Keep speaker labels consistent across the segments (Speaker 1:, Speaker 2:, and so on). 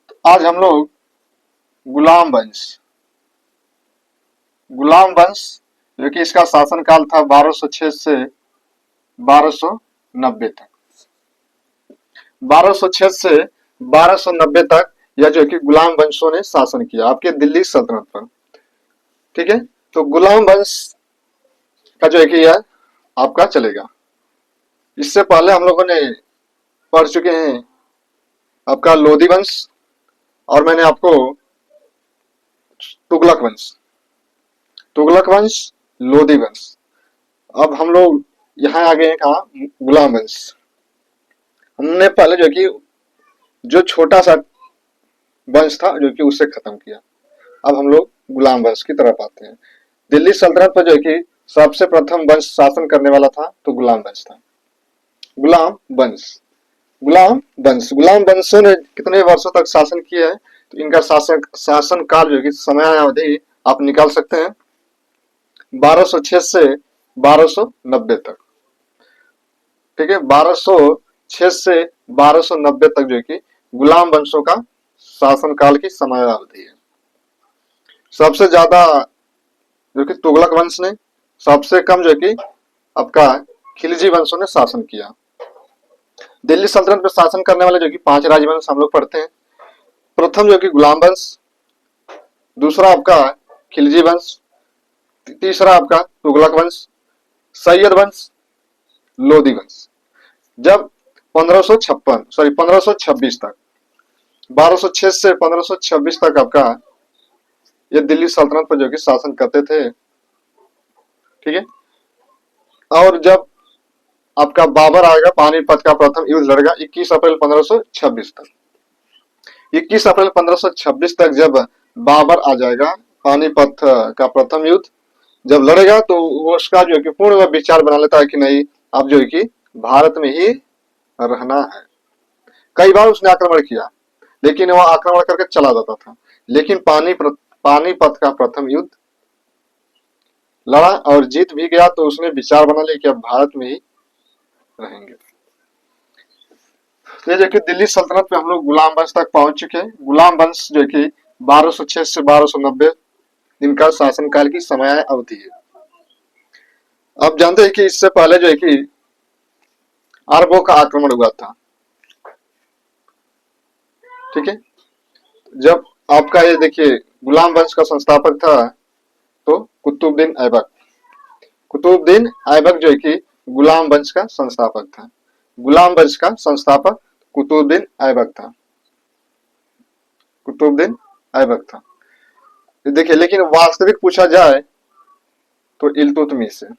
Speaker 1: आज हम लोग गुलाम वंश गुलाम वंश जो कि इसका शासनकाल था 1206 से 1290 तक। 1206 से 1290 तक यह जो कि गुलाम वंशों ने शासन किया आपके दिल्ली सल्तनत पर। ठीक है, तो गुलाम वंश का जो है कि यह आपका चलेगा। इससे पहले हम लोगों ने पढ़ चुके हैं आपका लोधी वंश और मैंने आपको तुगलक वंश, तुगलक वंश, लोधी वंश। अब हम लोग यहाँ आ गए हैं कहा, गुलाम वंश। हमने पहले जो कि जो छोटा सा वंश था जो कि उससे खत्म किया। अब हम लोग गुलाम वंश की तरफ आते हैं। दिल्ली सल्तनत पर जो कि सबसे प्रथम वंश शासन करने वाला था तो गुलाम वंश था। गुलाम वंश, गुलाम वंशों ने कितने वर्षों तक शासन किया है तो इनका शासन काल जो कि समय अवधि आप निकाल सकते हैं 1206 से 1290 तक। ठीक है, 1206 से 1290 तक जो कि गुलाम वंशों का शासन काल की समय अवधि है। सबसे ज्यादा जो कि तुगलक वंश ने, सबसे कम जो कि आपका खिलजी वंशों ने शासन किया। दिल्ली सल्तनत पर शासन करने वाले जो कि 5 राजवंश हम लोग पढ़ते हैं। प्रथम जो कि गुलाम वंश, दूसरा आपका खिलजी वंश, तीसरा आपका तुगलक वंश, सैयद वंश, लोधी वंश। जब 1526 तक, 1206 से 1526 तक आपका ये दिल्ली सल्तनत पर जो कि शासन करते थे। ठीक है, और जब आपका बाबर आएगा, पानीपत का प्रथम युद्ध लड़ेगा 21 अप्रैल 1526 तक। 21 अप्रैल 1526 तक जब बाबर आ जाएगा, पानीपत का प्रथम युद्ध जब लड़ेगा तो उसका जो है कि पूर्ण वह विचार बना लेता है कि नहीं, अब जो है कि भारत में ही रहना है। कई बार उसने आक्रमण किया लेकिन वह आक्रमण करके चला जाता था, लेकिन पानीपत का प्रथम युद्ध लड़ा और जीत भी गया तो उसने विचार बना लिया कि अब भारत में ही रहेंगे। ये जो कि दिल्ली सल्तनत पे हम लोग गुलाम वंश तक पहुंच चुके हैं। गुलाम वंश जो कि 1206 से 1290 इनका शासनकाल की समय अवधि है। आप जानते हैं कि इससे पहले जो है कि अरबों का आक्रमण हुआ था। ठीक है, जब आपका ये देखिए गुलाम वंश का संस्थापक था तो कुतुबुद्दीन ऐबक। कुतुबुद्दीन ऐबक जो है कि गुलाम वंश का संस्थापक था। गुलाम वंश का संस्थापक कुतुबुद्दीन ऐबक था, कुतुबुद्दीन ऐबक था। देखिए, लेकिन वास्तविक पूछा जाए तो इल्तुतमिश है,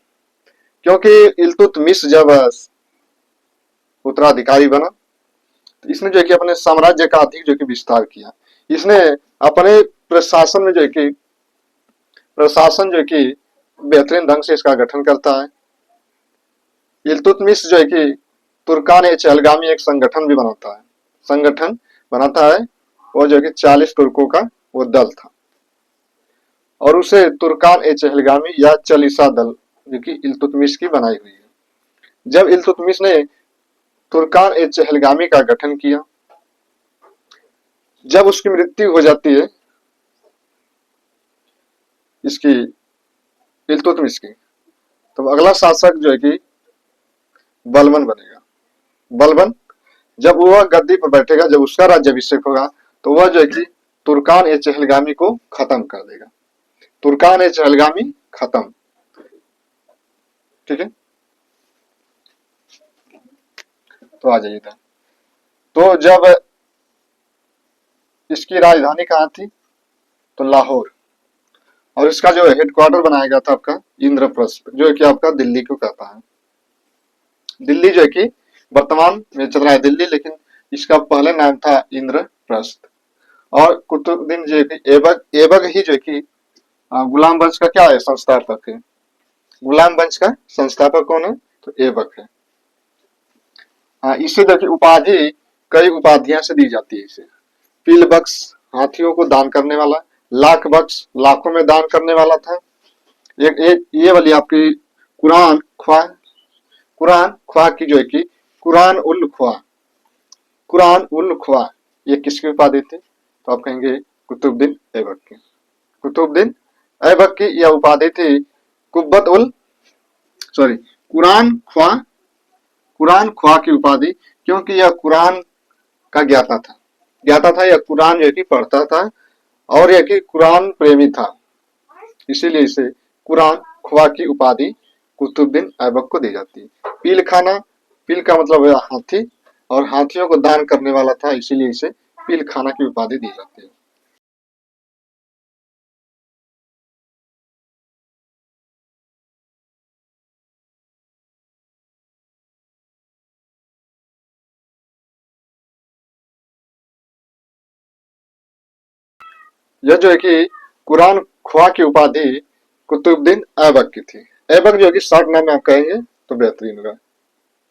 Speaker 1: क्योंकि इल्तुतमिश जब उत्तराधिकारी बना तो इसने जो है कि अपने साम्राज्य का अधिक जो कि विस्तार किया। इसने अपने प्रशासन में जो है कि प्रशासन जो है कि बेहतरीन ढंग से इसका गठन करता है। इल्तुतमिश जो है कि तुर्कान ए चहलगामी एक संगठन भी बनाता है और जो कि 40 तुर्कों का वो दल था और उसे तुर्कान ए चहलगामी या चालीसा दल जो कि इल्तुतमिश की बनाई हुई है। जब इल्तुतमिश ने तुर्कान ए चहलगामी का गठन किया, जब उसकी मृत्यु हो जाती है इसकी इल्तुतमिश की, तो अगला शासक जो है कि बलबन बनेगा। बलबन जब वह गद्दी पर बैठेगा, जब उसका राज्याभिषेक होगा तो वह जो है कि तुर्कान ए चहलगामी को खत्म कर देगा। तुर्कान ए चहलगामी खत्म। ठीक है, तो आ जाइए। तो जब इसकी राजधानी कहाँ थी तो लाहौर, और इसका जो हेडक्वार्टर बनाया गया था आपका इंद्रप्रस्थ, जो है कि आपका दिल्ली को कहता है। दिल्ली जो है कि वर्तमान में चल रहा है दिल्ली, लेकिन इसका पहले नाम था इंद्रप्रस्थ। और कुतुबुद्दीन जो है कि ऐबक ही जो है कि गुलाम वंश का क्या है, संस्थापक है। गुलाम वंश का संस्थापक कौन है तो ऐबक है। इसे जो कि उपाधि कई उपाधियां से दी जाती है। इसे पील बख्श, हाथियों को दान करने वाला, लाख बख्श, लाखों में दान करने वाला था। ये वाली आपकी कुरान ख्वाह की जो है कि कुरान उल ख्वाह, ये किसकी उपाधि थी तो आप कहेंगे कुतुबुद्दीन ऐबक की। कुतुबुद्दीन ऐबक की यह उपाधि थी कुब्बत उल सॉरी कुरान ख्वा कुरान ख्वा की उपाधि, क्योंकि यह कुरान का ज्ञाता था, यह कुरान जो कि पढ़ता था और यह कि कुरान प्रेमी था, इसीलिए इसे कुरान ख्वा की उपाधि कुतुबुद्दीन ऐबक को दी जाती है। पील खाना, पील का मतलब है हाथी, और हाथियों को दान करने वाला था, इसीलिए इसे पील खाना की उपाधि दी जाती है। यह जो है कि कुरान ख्वा की उपाधि कुतुबुद्दीन ऐबक की थी। ऐबक जो है कि शॉर्ट नाम में आप कहेंगे तो बेहतरीन होगा,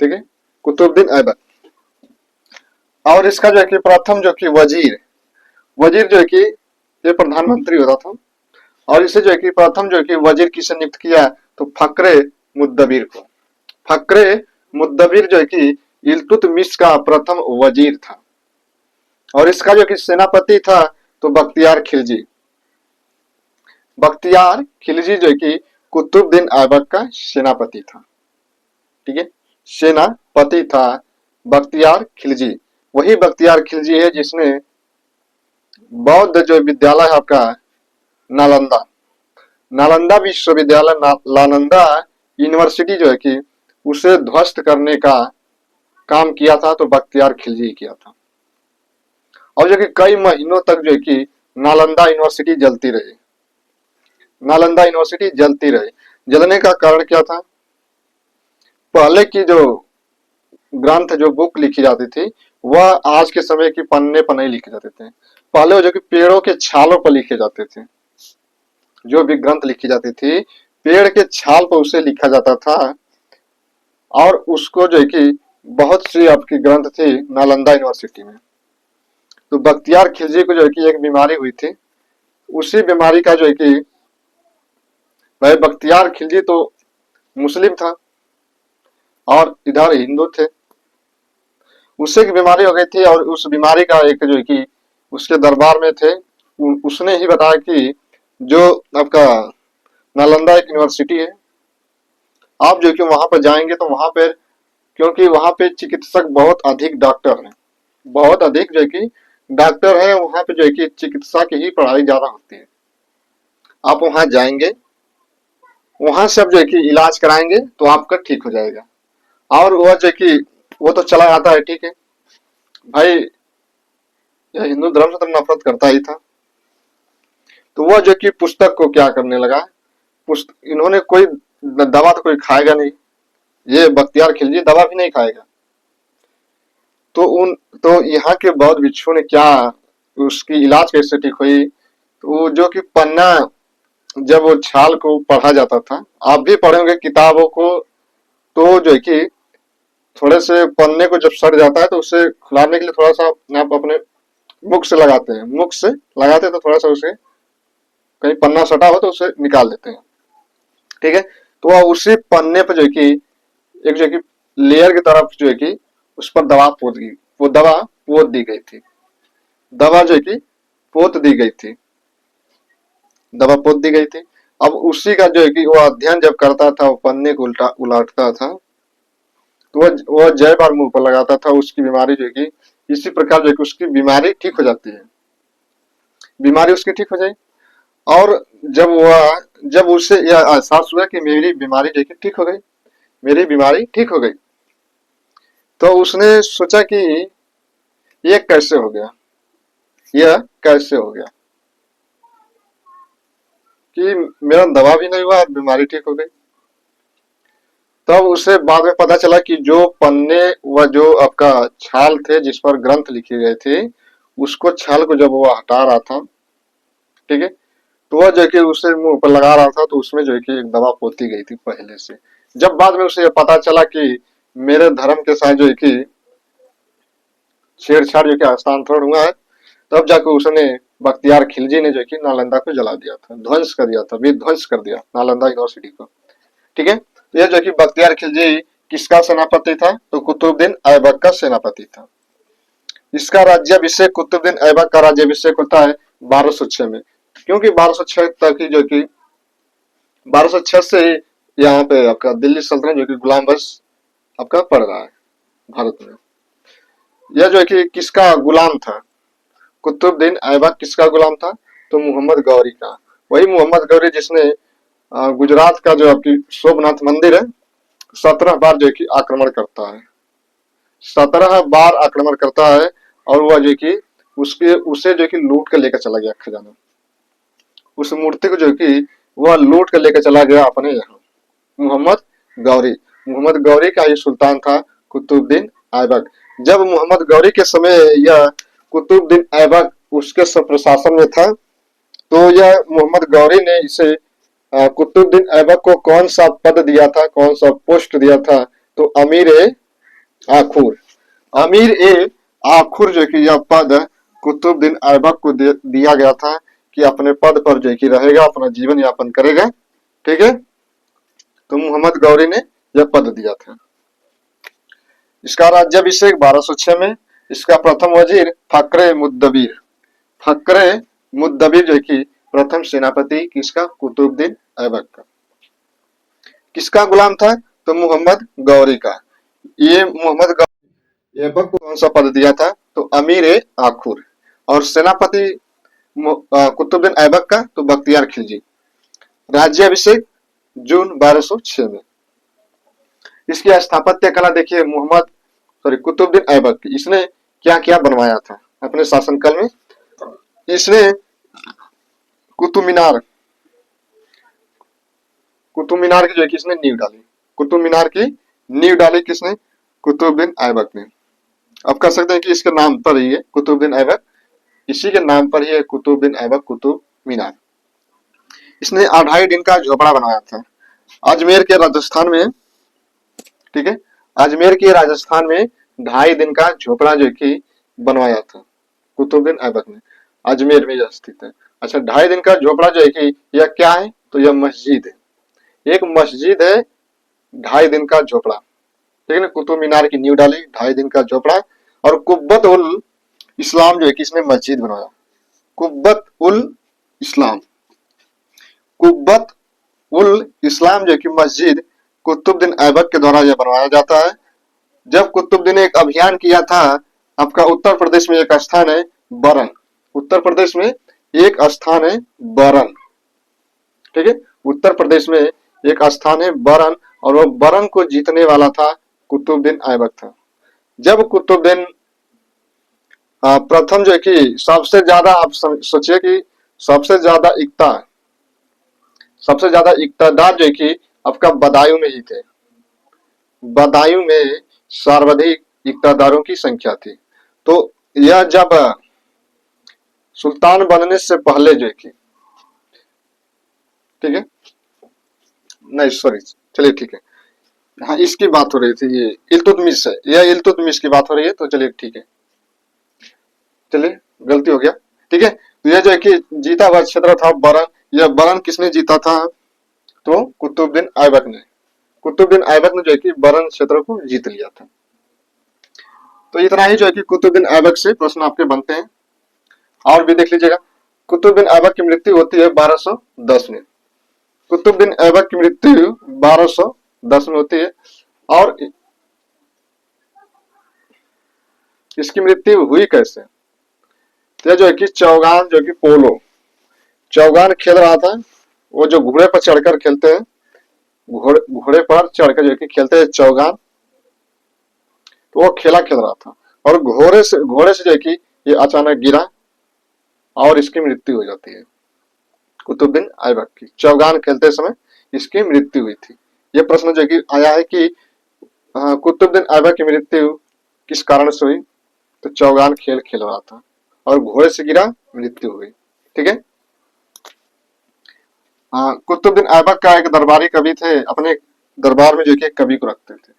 Speaker 1: ठीक है, कुतुबुद्दीन ऐबक। और इसका जो है कि प्रथम जो कि वजीर वजीर जो है कि ये प्रधानमंत्री होता था, और इसे जो है कि प्रथम जो है कि वजीर किसे नियुक्त किया, तो फकरे मुद्दबिर को। फकरे मुद्दबिर जो है कि इल्तुतमिश का प्रथम वजीर था, और इसका जो कि सेनापति था तो बख्तियार खिलजी। बख्तियार खिलजी जो है कि कुतुबुद्दीन ऐबक का सेनापति था, ठीक है, सेनापति था बख्तियार खिलजी। वही बख्तियार खिलजी है जिसने बौद्ध जो विद्यालय है आपका नालंदा नालंदा विश्वविद्यालय नालंदा यूनिवर्सिटी जो है कि उसे ध्वस्त करने का काम किया था, तो बख्तियार खिलजी किया था। और जो कि कई महीनों तक जो है कि नालंदा यूनिवर्सिटी जलती रही। नालंदा यूनिवर्सिटी जलती रही, जलने का कारण क्या था? पहले की जो ग्रंथ जो बुक लिखी जाती थी वह आज के समय की पन्ने पर नहीं लिखे जाते थे। पहले जो कि पेड़ों के छालों पर लिखे जाते थे, जो भी ग्रंथ लिखी जाती थी पेड़ के छाल पर उसे लिखा जाता था। और उसको जो है कि बहुत सी आपकी ग्रंथ थी नालंदा यूनिवर्सिटी में। तो बख्तियार खिलजी को जो है कि एक बीमारी हुई थी, उसी बीमारी का जो है कि भाई बख्तियार खिलजी तो मुस्लिम था और इधर हिंदू थे, उससे की बीमारी हो गई थी, और उस बीमारी का एक जो है कि उसके दरबार में थे, उसने ही बताया कि जो आपका नालंदा एक यूनिवर्सिटी है, आप जो कि वहां पर जाएंगे तो वहां पर, क्योंकि वहां पे चिकित्सक बहुत अधिक डॉक्टर हैं, बहुत अधिक जो है कि डॉक्टर है वहां पे, जो है कि चिकित्सा की ही पढ़ाई ज्यादा होती है। आप वहां जाएंगे, वहां से आप जो है कि इलाज कराएंगे तो आपका ठीक हो जाएगा। और वह जो है कि वो तो चला आता है, ठीक है भाई, यह हिंदू धर्म से तो नफरत करता ही था। तो वह जो कि पुस्तक को क्या करने लगा, इन्होंने कोई दवा तो कोई खाएगा नहीं, ये बख्तियार खिलजी दवा भी नहीं खाएगा। तो उन तो यहाँ के बौद्ध भिक्षु ने क्या, उसकी इलाज कैसे ठीक हुई, तो वो जो कि पन्ना, जब वो छाल को पढ़ा जाता था, आप भी पढ़े होंगे किताबों को, तो जो है कि थोड़े से पन्ने को जब सड़ जाता है तो उसे खुलाने के लिए थोड़ा सा आप अपने मुख से लगाते हैं, मुख से लगाते हैं तो थोड़ा सा उसे कहीं पन्ना सटा हो तो उसे निकाल देते हैं, ठीक है। तो वह उसी पन्ने पर जो है कि एक जो है कि लेयर की तरफ जो है कि उस पर दवा पोत गई, वो दवा पोत दी गई थी, दवा जो है कि पोत दी गई थी, दवा पोत दी गई थी। अब उसी का जो है कि वो अध्ययन जब करता था, वो पन्ने को उल्टा उलाटता था, तो वह जय बार मुंह पर लगाता था, उसकी बीमारी जो है कि इसी प्रकार जो है कि उसकी बीमारी ठीक हो जाती है, बीमारी उसकी ठीक हो जाए। और जब उसे यह एहसास हुआ कि मेरी बीमारी जो है कि ठीक हो गई, मेरी बीमारी ठीक हो गई, तो उसने सोचा कि ये कैसे हो गया, यह कैसे हो गया कि मेरा दवा भी नहीं हुआ और बीमारी ठीक हो गई। तब उसे बाद में पता चला कि जो पन्ने व जो आपका छाल थे जिस पर ग्रंथ लिखे गए थे, उसको छाल को जब वो हटा रहा था, ठीक है, तो वह जो है कि उसे मुंह पर लगा रहा था, तो उसमें जो है कि एक दवा पोती गई थी पहले से। जब बाद में उसे पता चला कि मेरे धर्म के साथ जो है कि छेड़छाड़ जो कि हस्तांतरण हुआ है, तब जाकर उसने बख्तियार खिलजी ने जो कि नालंदा को जला दिया था, ध्वंस कर दिया था, विध्वंस कर दिया नालंदा यूनिवर्सिटी को, ठीक है। तो यह जो कि बख्तियार खिलजी किसका सेनापति था, तो कुतुबुद्दीन ऐबक का सेनापति था। इसका राज्याभिषेक कुतुबुद्दीन ऐबक का राज्याभिषेक होता है 1206 में, क्योंकि 1206 तक ही जो कि 1206 से ही यहाँ पे आपका दिल्ली सल्तनत जो कि गुलाम बख्श आपका पड़ रहा है भारत में। यह जो है कि किसका गुलाम था, कुतुबुद्दीन ऐबक किसका गुलाम था, तो मोहम्मद गौरी का। वही मोहम्मद गौरी जिसने गुजरात का जो आपकी सोमनाथ मंदिर है 17 बार जो है कि आक्रमण करता है, 17 बार आक्रमण करता है, और वह जो कि उसके उसे जो कि लूट कर लेकर चला गया खजाना। उस मूर्ति को जो कि वह लूट कर लेकर चला गया अपने यहाँ। मोहम्मद गौरी, मोहम्मद गौरी का ही सुल्तान था कुतुबुद्दीन ऐबक। जब मोहम्मद गौरी के समय यह कुतुबुद्दीन ऐबक उसके प्रशासन में था, तो यह मोहम्मद गौरी ने इसे कुतुबुद्दीन ऐबक को कौन सा पद दिया था, कौन सा पोस्ट दिया था, तो अमीर ए आखुर। अमीर ए आखुर जो कि यह पद कुतुबुद्दीन ऐबक को दिया गया था कि अपने पद पर जो कि रहेगा, अपना जीवन यापन करेगा। ठीक है, तो मोहम्मद गौरी ने यह पद दिया था। इसका राज्याभिषेक 1206 में। इसका प्रथम वजीर फकरे मुद्दबीर, फकरे मुद्दबीर जो कि प्रथम सेनापति किसका, कुतुबुद्दीन ऐबक का। किसका गुलाम था, तो मोहम्मद गौरी का। ये मोहम्मद गौरी ऐबक को कौन सा पद दिया था, तो अमीर ए आखुर। और सेनापति कुतुबुद्दीन ऐबक का तो बख्तियार खिलजी। राज्याभिषेक जून 1206 में। इसकी स्थापत्य कला देखिए कुतुबुद्दीन ऐबक की। इसने क्या क्या बनवाया था अपने शासनकाल में। इसने कुतुब मीनार, कुतुब मीनार की जो है किसने नींव डाली, कुतुब मीनार की नींव डाली किसने, कुतुबुद्दीन ऐबक ने। अब कह सकते हैं कि इसके नाम पर ही है कुतुबुद्दीन ऐबक, इसी के नाम पर ही है कुतुबुद्दीन ऐबक कुतुब मीनार। इसने 2.5 दिन का झोपड़ा बनाया था अजमेर के राजस्थान में। ठीक है, अजमेर के राजस्थान में 2.5 दिन का झोपड़ा जो कि बनवाया था कुतुबुद्दीन ऐबक ने। अजमेर में यह स्थित है। अच्छा, 2.5 दिन का झोपड़ा जो है कि यह क्या है, तो यह मस्जिद है, एक मस्जिद है। 2.5 दिन का झोपड़ा, ठीक है ना। कुतुब मीनार की नींव डाली, 2.5 दिन का झोपड़ा। और कुब्बत उल इस्लाम जो है कि इसने मस्जिद बनवाया, कुब्बत उल इस्लाम, कुब्बत उल इस्लाम जो कि मस्जिद कुतुबुद्दीन ऐबक के द्वारा यह बनवाया जाता है। जब कुतुबुद्दीन ने एक अभियान किया था, आपका उत्तर प्रदेश में एक स्थान है बरन, उत्तर प्रदेश में एक स्थान है बरन। ठीक है, उत्तर प्रदेश में एक स्थान है बरन, और वो बरन को जीतने वाला था कुतुबुद्दीन ऐबक था। जब कुतुबुद्दीन प्रथम जो है कि सबसे ज्यादा, आप सोचिए कि सबसे ज्यादा इकतदार जो है कि आपका बदायूं में ही थे। बदायूं में सर्वाधिक इकतदारों की संख्या थी। तो यह जब सुल्तान बनने से पहले जो है कि, ठीक है, नहीं सॉरी, चलिए ठीक है, हाँ इसकी बात हो रही थी, ये इल्तुतमिश है, यह इल्तुतमिश की बात हो रही है, तो चलिए ठीक है, चलिए गलती हो गया। ठीक है, तो यह जो है कि जीता हुआ क्षेत्र था बरन। यह बरन किसने जीता था, तो कुतुबुद्दीन ऐबक ने। कुतुबुद्दीन ऐबक ने जो है कि बरन क्षेत्र को जीत लिया था। तो इतना ही जो है कि कुतुबुद्दीन ऐबक से प्रश्न आपके बनते हैं। और भी देख लीजिएगा, कुतुबुद्दीन ऐबक की मृत्यु होती है 1210 में। कुतुबुद्दीन ऐबक की मृत्यु 1210 में होती है। और इसकी मृत्यु हुई कैसे, तो जो है कि चौगान जो कि पोलो, चौगान खेल रहा था। वो जो घोड़े पर चढ़कर खेलते हैं, घोड़े पर चढ़कर जो कि खेलते हैं चौगान, तो वो खेल रहा था। और घोड़े से जो है कि ये अचानक गिरा और इसकी मृत्यु हो जाती है। कुतुबुद्दीन ऐबक की चौगान खेलते समय इसकी मृत्यु हुई थी। ये प्रश्न जो कि आया है कि कुतुबुद्दीन ऐबक की मृत्यु किस कारण से हुई, तो चौगान खेल रहा था और घोड़े से गिरा, मृत्यु हुई। ठीक है, कुतुबुद्दीन ऐबक का एक दरबारी कवि थे, अपने दरबार में जो कि एक कवि को रखते थे,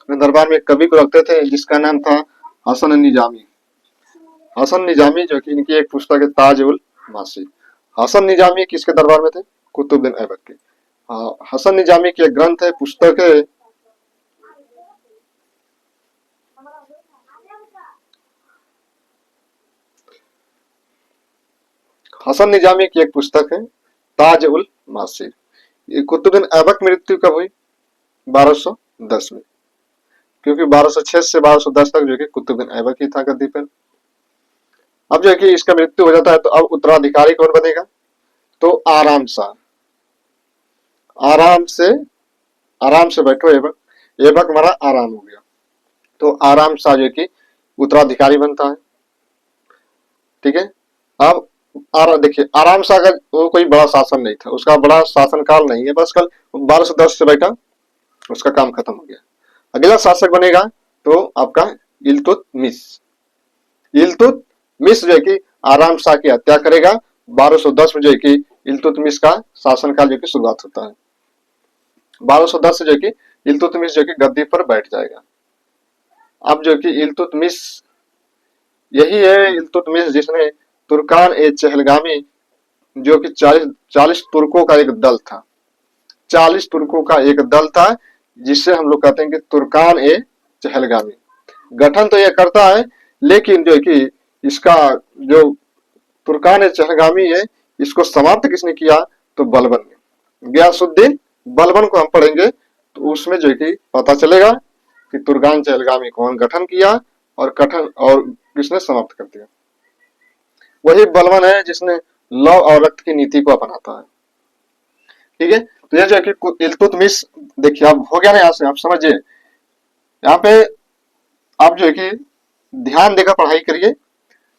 Speaker 1: अपने दरबार में एक कवि को रखते थे जिसका नाम था हसन निजामी। हसन निजामी जो कि इनकी एक पुस्तक है ताज उल मासी। हसन निजामी किसके दरबार में थे, कुतुबुद्दीन ऐबक के। हसन निजामी की एक ग्रंथ है, पुस्तक है हसन निजामी की एक पुस्तक है ताज उल मासिर। ये कुतुबुद्दीन ऐबक की मृत्यु कब हुई? 1210 में, क्योंकि 1206 से 1210 तक जो है कुतुबुद्दीन ऐबक ही था गद्दी पर। अब जो है कि इसका मृत्यु हो जाता है तो अब उत्तराधिकारी कौन बनेगा? तो आराम शाह। आराम से आराम से बैठो ऐबक, ऐबक हमारा आराम हो गया, तो आराम शाह जो है कि उत्तराधिकारी बनता है। ठीक है। अब देखिए आराम शाह का वो कोई बड़ा शासन नहीं था, उसका बड़ा शासन काल नहीं है, बस कल 1210 से बैठा, उसका काम खत्म हो गया। अगला शासक बनेगा तो आपका इल्तुतमिश। इल्तुतमिश जो है कि आराम शाह की हत्या करेगा। 1210 में जो है कि इल्तुतमिश का शासन काल जो की शुरुआत होता है। 1210 से जो कि इल्तुतमिश जो कि गद्दी पर बैठ जाएगा। अब जो कि इल्तुतमिश यही है इल्तुतमिश जिसने तुर्कान ए चहलगामी जो कि 40 तुर्कों का एक दल था, 40 तुर्कों का एक दल था, जिससे हम लोग कहते हैं कि तुर्कान ए चहलगामी। गठन तो यह करता है, लेकिन जो है कि इसका जो तुर्कान ए चहलगामी है, इसको समाप्त किसने किया? तो बलबन ने, गयासुद्दीन बलबन को हम पढ़ेंगे तो उसमें जो है कि पता चलेगा कि तुर्कान चहलगामी कौन गठन किया और किसने समाप्त कर दिया। वही बलबन है जिसने लौ और रक्त की नीति को अपनाता है। ठीक है। तो यह जो है कि इल्तुतमिश, देखिए अब हो गया ना, यहाँ से आप समझिए। यहाँ पे आप जो है कि ध्यान देकर पढ़ाई करिए,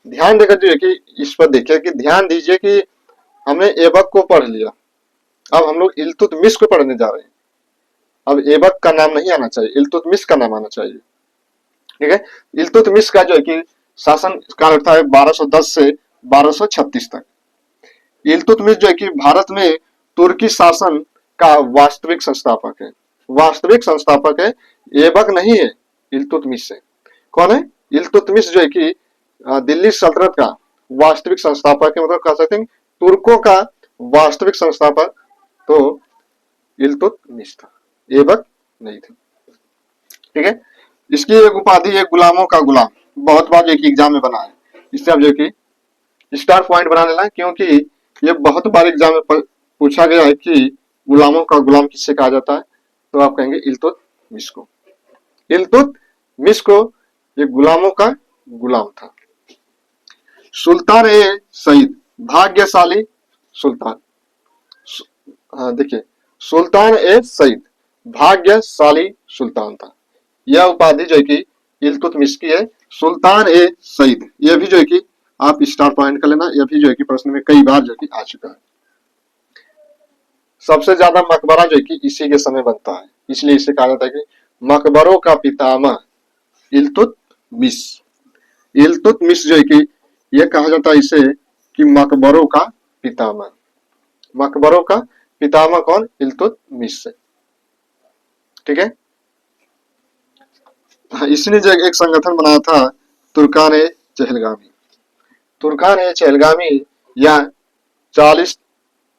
Speaker 1: ध्यान देकर जो है कि इस पर देखिए कि ध्यान दीजिए कि हमने ऐबक को पढ़ लिया, अब हम लोग इल्तुतमिश को पढ़ने जा रहे हैं। अब ऐबक का नाम नहीं आना चाहिए, इल्तुतमिश का नाम आना चाहिए। ठीक है। इल्तुतमिश का जो है कि शासन काल था 1210 से 1236 तक। इल्तुतमिश जो है कि भारत में तुर्की शासन का वास्तविक संस्थापक है, वास्तविक संस्थापक है, ऐबक नहीं है, इल्तुतमिश है। कौन है? इल्तुतमिश जो है कि दिल्ली सल्तनत का वास्तविक संस्थापक है, मतलब कह सकते हैं तुर्कों का वास्तविक संस्थापक तो इल्तुतमिश था, ऐबक नहीं था। ठीक है। इसकी एक उपाधि है गुलामों का गुलाम, बहुत बार जो एग्जाम में बना है, इससे आप जो कि स्टार पॉइंट बना लेना, क्योंकि ये बहुत बार एग्जाम में पूछा गया है कि गुलामों का गुलाम किससे कहा जाता है, तो आप कहेंगे इल्तुतमिश को। इल्तुतमिश को ये गुलामों का गुलाम था। सुल्तान ए सईद, भाग्यशाली सुल्तान। हाँ देखिए, सुल्तान ए सईद भाग्यशाली सुल्तान था। यह उपाधि जो है कि इल्तुतमिश की है, सुल्तान ए सईद। यह भी जो है कि आप स्टार पॉइंट कर लेना, यह भी जो है कि प्रश्न में कई बार जो कि आ चुका है। सबसे ज्यादा मकबरा जो है कि इसी के समय बनता है, इसलिए इसे कहा जाता है कि मकबरों का पितामह इल्तुतमिश। इल्तुतमिश जो है कि यह कहा जाता है इसे कि मकबरों का पितामह। मकबरों का पितामह कौन? इल्तुतमिश है। ठीक है। इसने जो एक संगठन बनाया था तुर्कान ए चहलगामी। तुर्कान ए चहलगामी या 40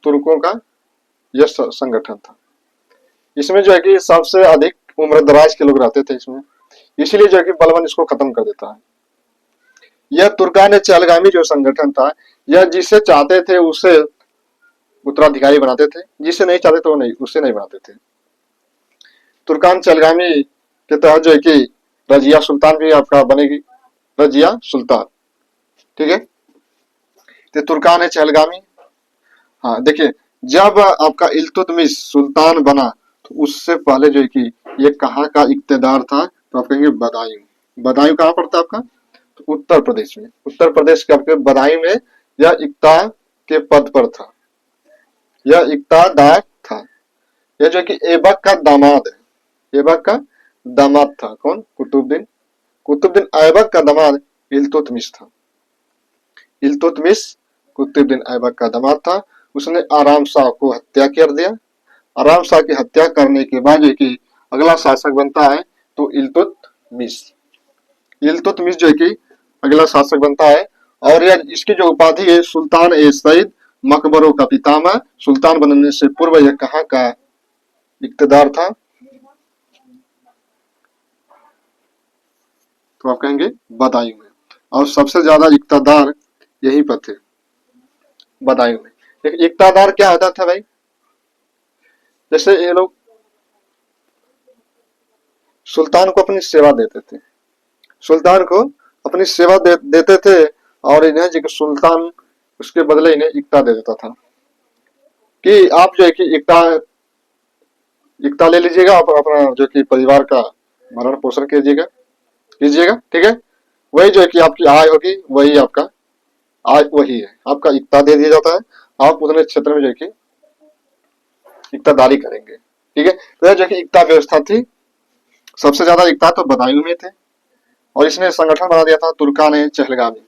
Speaker 1: तुर्कों का यह संगठन था। इसमें जो है कि सबसे अधिक उम्र दराज के लोग रहते थे इसमें, इसीलिए जो है कि बलबन इसको खत्म कर देता है। यह तुर्कान ए चहलगामी जो संगठन था, यह जिसे चाहते थे उसे उत्तराधिकारी बनाते थे, जिसे नहीं चाहते थे वो नहीं, उसे नहीं बनाते थे। तुर्कान चहलगामी के तहत जो है कि रजिया सुल्तान भी आपका बनेगी, रजिया सुल्तान। ठीक है। तो तुर्कान है चहलगामी। हाँ देखिए, जब आपका इल्तुतमिश सुल्तान बना तो उससे पहले जो है कि ये कहाँ का इक्तेदार था, तो आप कहेंगे बदायूं। बदायूं कहाँ पड़ता है आपका? तो उत्तर प्रदेश में। उत्तर प्रदेश के आपके बदायूं में यह इक्ता के पद पर था, यह इक्तादार था। यह जो कि ऐबक का दामाद है, ऐबक का दामाद था। कौन? कुतुबुद्दीन। कुतुबुद्दीन ऐबक का दामाद इल्तुतमिश था। इल्तुतमिश कुतुबुद्दीन ऐबक का दामाद था। उसने आराम शाह को हत्या कर दिया। आराम शाह की हत्या करने के बाद जो कि अगला शासक बनता है तो इल्तुतमिश। इल्तुतमिश जो कि अगला शासक बनता है, और यह इसकी जो उपाधि है सुल्तान ए सईद, मकबरों का पितामह। सुल्तान बनने से पूर्व यह कहाँ का इक्तदार था, तो आप कहेंगे बदायूं में। और सबसे ज्यादा इक्तदार यहीं पर थे, बदायूं में। देखिए इक्तादार क्या होता था भाई, जैसे ये लोग सुल्तान को अपनी सेवा देते थे, सुल्तान को अपनी सेवा देते थे, और इन्हें जो सुल्तान उसके बदले इन्हें इक्ता दे देता था कि आप जो है कि इक्ता इक्ता ले लीजिएगा, आप अपना जो कि परिवार का भरण पोषण कीजिएगा कीजिएगा, ठीक है। वही जो है कि आपकी आय होगी, वही आपका आय वही है, आपका इक्ता दे दिया जाता है, आप उतने क्षेत्र में जो है कि इक्तादारी करेंगे, ठीक है। तो यह जो कि इक्ता व्यवस्था थी, सबसे ज्यादा इक्ता तो बदायूं में थे, और इसने संगठन बना दिया था तुर्कान चहलगामी,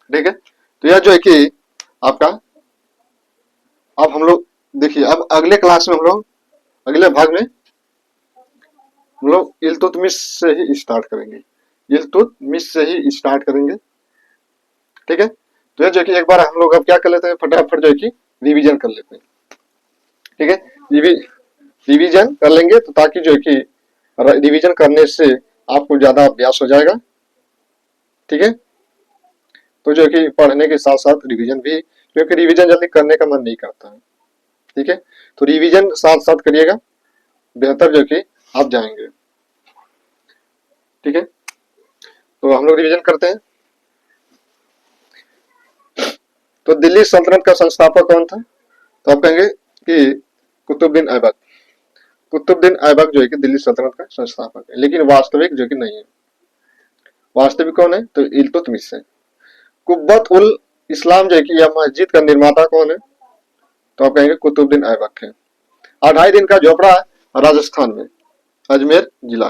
Speaker 1: ठीक है। तो यह जो है कि आपका, अब हम लोग देखिए, अब अगले क्लास में हम लोग अगले भाग में हम लोग इल्तुतमिश से ही स्टार्ट करेंगे, इल्तुतमिश से ही स्टार्ट करेंगे, ठीक है। तो यह जो कि एक बार हम लोग अब क्या कर लेते हैं, फटाफट जो है कि रिवीजन कर लेते हैं, ठीक है। रिवीजन कर लेंगे तो ताकि जो है कि रिवीजन करने से आपको ज्यादा अभ्यास हो जाएगा, ठीक है। तो जो है कि पढ़ने के साथ साथ रिवीजन भी, क्योंकि रिवीजन जल्दी करने का मन नहीं करता है, ठीक है। तो रिवीजन साथ साथ करिएगा, बेहतर जो कि आप जाएंगे, ठीक है। तो हम लोग रिवीजन करते हैं। तो दिल्ली सल्तनत का संस्थापक कौन था, तो आप कहेंगे कि कुतुबुद्दीन ऐबक। कुतुबुद्दीन ऐबक जो है कि दिल्ली सल्तनत का संस्थापक है, लेकिन वास्तविक जो कि नहीं है। वास्तविक कौन है, तो इल्तुतमिश है। कुब्बत उल इस्लाम जो है कि यह मस्जिद का निर्माता कौन है, तो आप कहेंगे कुतुबुद्दीन ऐबक है। 2.5 दिन का झोपड़ा राजस्थान में, अजमेर जिला,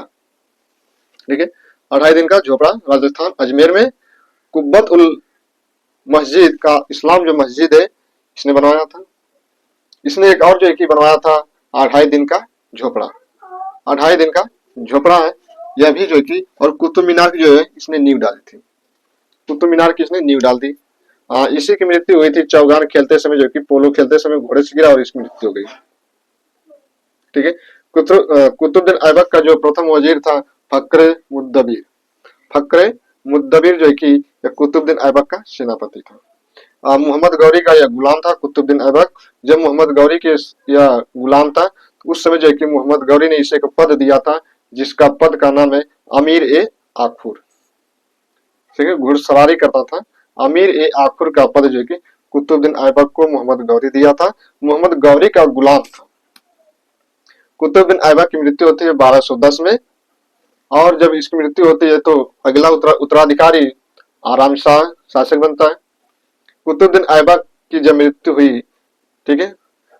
Speaker 1: ठीक है। 2.5 दिन का झोपड़ा राजस्थान अजमेर में। कुब्बत उल मस्जिद का इस्लाम जो मस्जिद है, इसने बनवाया था। इसने एक और जो है कि बनवाया था 2.5 दिन का झोपड़ा, 2.5 दिन का झोपड़ा है यह भी जो है कि, और कुतुब मीनार की जो है इसने नींव डाली थी, कुतुब मीनार की इसने नींव डाल दी। इसी की मृत्यु हुई थी चौगान खेलते समय, जो कि पोलो खेलते समय घोड़े से गिरा और इसकी मृत्यु हो गई, ठीक है। कुतुबुद्दीन ऐबक का जो प्रथम वजीर था फक्र मुद्दबीर, फक्र मुद्दबीर जो है कि कुतुबुद्दीन ऐबक का सेनापति था। मोहम्मद गौरी का यह गुलाम था कुतुबुद्दीन ऐबक। जब मोहम्मद गौरी के यह गुलाम था, उस समय जो है कि मोहम्मद गौरी ने इसे एक पद दिया था, जिसका पद का नाम है अमीर ए आखुर, ठीक है। घुड़सवारी करता था, अमीर ए आखुर का पद जो है कि कुतुबुद्दीन ऐबक को मोहम्मद गौरी दिया था, मोहम्मद गौरी का गुलाम था। कुतुबुद्दीन ऐबक की मृत्यु होती है 1210 में, और जब इसकी मृत्यु होती है तो अगला उत्तराधिकारी आराम शाह शासक बनता है। कुतुबुद्दीन ऐबक की जब मृत्यु हुई, ठीक है,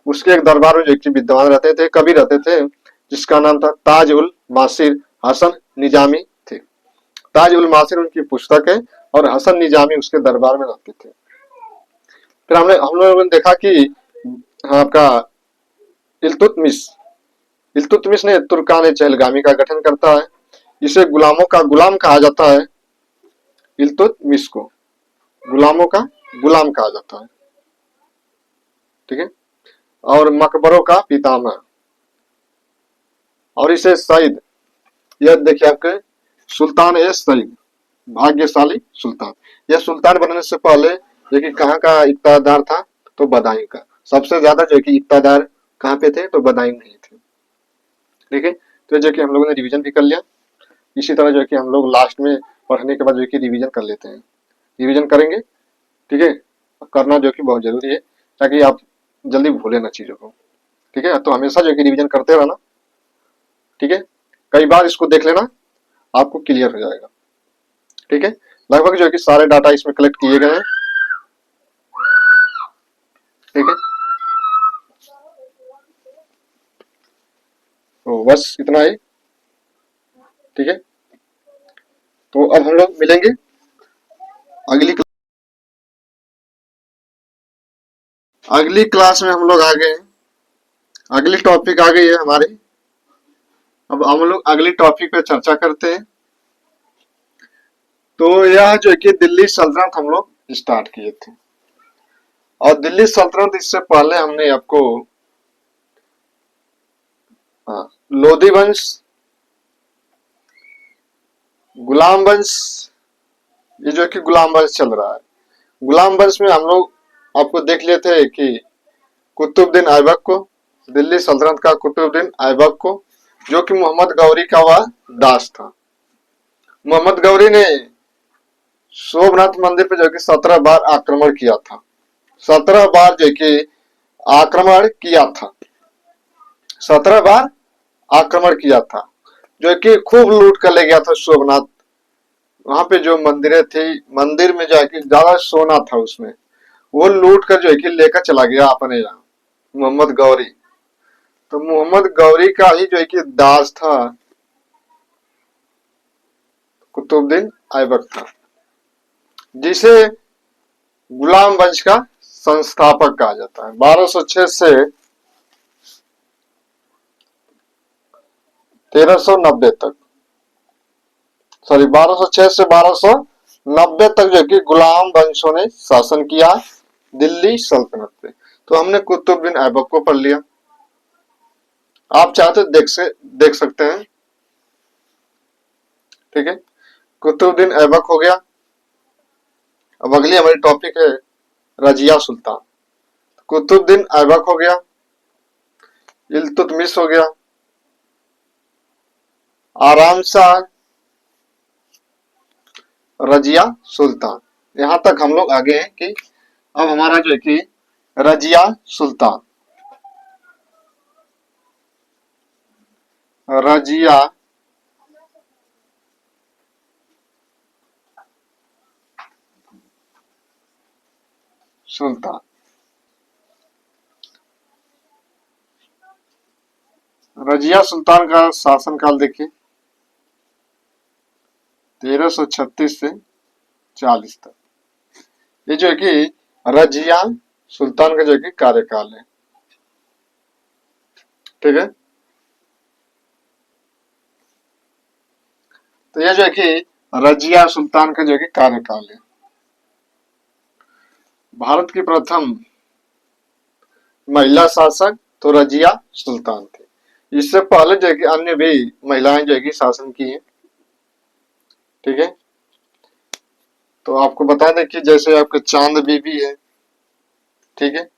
Speaker 1: उसके एक दरबार में जो एक विद्वान रहते थे, कवि रहते थे, जिसका नाम था ताज उल मासिर हसन निजामी थे। ताज उल मासिर उनकी पुस्तक है, और हसन निजामी उसके दरबार में रहते थे। फिर हम लोगों ने देखा कि आपका इल्तुतमिश, इल्तुतमिश ने तुर्कान चहलगामी का गठन करता है। इसे गुलामों का गुलाम कहा जाता है, इल्तुतमिश को गुलामों का गुलाम कहा जाता है, ठीक है। और मकबरों का पितामह, और इसे सईद, यह देखिए आपके सुल्तान ए सईद, भाग्यशाली सुल्तान। यह सुल्तान बनने से पहले जो कि कहाँ का इक्तादार था, तो बदायूं का। सबसे ज्यादा जो कि इक्तादार कहाँ पे थे, तो बदायूं में थे, ठीक है। तो जो कि हम लोगों ने रिवीजन भी कर लिया। इसी तरह जो कि हम लोग लास्ट में पढ़ने के बाद जो कि रिवीजन कर लेते हैं, रिवीजन करेंगे, ठीक है। करना जो कि बहुत जरूरी है, ताकि आप जल्दी भूले ना चीजों को, ठीक है। तो हमेशा जो कि रिवीजन करते रहना, ठीक है। कई बार इसको देख लेना, आपको क्लियर हो जाएगा, ठीक है। लगभग जो है कि सारे डाटा इसमें कलेक्ट किए गए हैं, ठीक है। तो बस इतना ही, ठीक है। तो अब हम लोग मिलेंगे अगली क्लास में। हम लोग आ गए, अगली टॉपिक आ गई है हमारी। अब हम लोग अगली टॉपिक पे चर्चा करते हैं। तो यह जो है कि दिल्ली सल्तनत हम लोग स्टार्ट किए थे, और दिल्ली सल्तनत इससे पहले हमने आपको लोधी वंश, गुलाम वंश, ये जो है कि गुलाम वंश चल रहा है। गुलाम वंश में हम लोग आपको देख लेते हैं कि कुतुबुद्दीन ऐबक को, दिल्ली सल्तनत का कुतुबुद्दीन ऐबक को, जो कि मोहम्मद गौरी का वह दास था। मोहम्मद गौरी ने सोमनाथ मंदिर पर जो कि 17 बार आक्रमण किया था। 17 बार जो कि आक्रमण किया था, 17 बार आक्रमण किया था, जो कि खूब लूट कर ले गया था सोमनाथ। वहां पे जो मंदिरें थी, मंदिर में जो है कि ज्यादा सोना था उसमें, वो लूट कर जो है कि लेकर चला गया अपने यहाँ मोहम्मद गौरी। तो मोहम्मद गौरी का ही जो है कि दास था कुतुबुद्दीन ऐबक था, जिसे गुलाम वंश का संस्थापक कहा जाता है। 1206 से 1390 तक, सॉरी 1206 से 1290 तक जो कि गुलाम वंशों ने शासन किया दिल्ली सल्तनत पे। तो हमने कुतुबुद्दीन ऐबक को पढ़ लिया। आप चाहते देख सकते हैं, ठीक है। कुतुबुद्दीन ऐबक हो गया। अब अगली हमारी टॉपिक है रजिया सुल्तान। कुतुबुद्दीन ऐबक हो गया, इल्तुतमिश हो गया, आराम शाह, रजिया सुल्तान। यहां तक हम लोग आगे हैं कि अब हमारा जो है कि रजिया सुल्तान, रजिया सुल्तान। रजिया सुल्तान का शासनकाल देखिए 1336 से 40 तक। ये जो है कि रजिया सुल्तान का जो है कि कार्यकाल है, ठीक है। तो यह जो है कि रजिया सुल्तान का जो है कि कार्यकाल है। भारत की प्रथम महिला शासक तो रजिया सुल्तान थी। इससे पहले जो है कि अन्य भी महिलाएं जो है कि शासन की हैं, ठीक है। तो आपको बता दें कि जैसे आपके चांद बीबी है, ठीक है,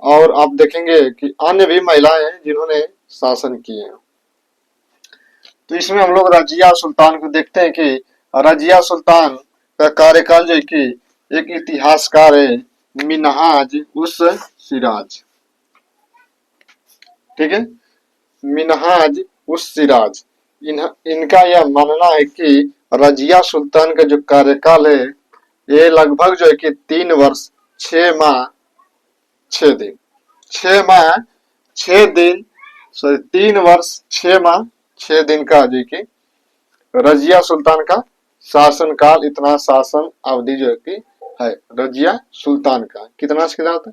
Speaker 1: और आप देखेंगे कि अन्य भी महिलाएं हैं जिन्होंने शासन किए हैं। तो इसमें हम लोग रजिया सुल्तान को देखते हैं कि रजिया सुल्तान का कार्यकाल जो है कि एक इतिहासकार है मिनहाज उस सिराज, ठीक है, मिनहाज उस सिराज। इनका यह मानना है कि रजिया सुल्तान का जो कार्यकाल है ये लगभग जो है कि 3 वर्ष 6 माह 6 दिन, 6 माह 6 दिन, सॉरी 3 वर्ष 6 माह 6 दिन का जो कि रजिया सुल्तान का शासन काल, इतना शासन अवधि जो है कि है रजिया सुल्तान का। कितना से कितना था?